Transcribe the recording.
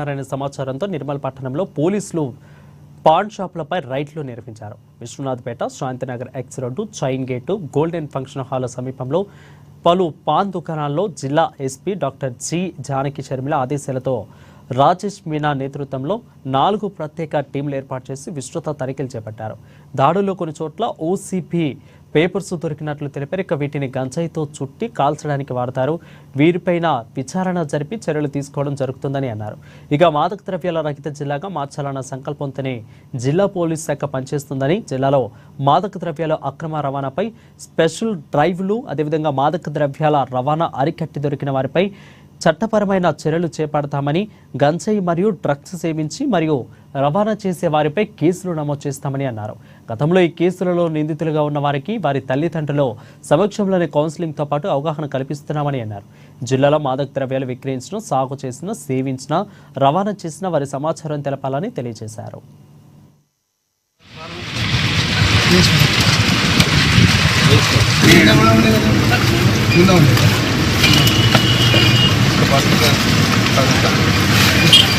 అనే సమాచారంతో నిర్మల్ పట్టణంలో పోలీసులు పాన్ షాపులపై రైడ్లు నిర్వహించారు. Vishwanathpet, Shantinagar X road, chain gate, golden function hall సమీపంలో పలు పాన్ దుకాణాల్లో జిల్లా SP doctor G Janaki Sharmila ఆదేశాలతో రాజేష్ మీనా నేతృత్వంలో 4 ప్రత్యేక టీంలు ఏర్పాటు చేసి విస్తృత తనిఖీలు చేపట్టారు. దాడుల్లో కొన్ని చోట్ల ఓసీపీ పేపర్స్ దొరికినట్లు తెలిపారు. ఇక వీటిని గంజాయితో చుట్టి కాల్చడానికి వాడతారు. వీరిపైన విచారణ జరిపి చర్యలు తీసుకోవడం జరుగుతుందని అన్నారు. ఇక మాదక ద్రవ్యాల రహిత జిల్లాగా మార్చాలన్న సంకల్పంతోనే జిల్లా పోలీస్ శాఖ పనిచేస్తుందని, జిల్లాలో మాదక ద్రవ్యాల అక్రమ రవాణాపై స్పెషల్ డ్రైవ్లు, అదేవిధంగా మాదక ద్రవ్యాల రవాణా అరికట్టి దొరికిన వారిపై చట్టపరమైన చర్యలు చేపడతామని, గంజాయి మరియు డ్రగ్స్ సేవించి మరియు రవాణా చేసే వారిపై కేసులు నమోదు చేస్తామని అన్నారు. గతంలో ఈ కేసులలో నిందితులుగా ఉన్న వారికి వారి తల్లిదండ్రుల సమక్షంలోనే కౌన్సిలింగ్తో పాటు అవగాహన కల్పిస్తున్నామని అన్నారు. జిల్లాలో మాదక ద్రవ్యాలు విక్రయించిన, సాగు చేసిన, సేవించిన, రవాణా చేసిన వారి సమాచారం తెలపాలని తెలియజేశారు. Gracias.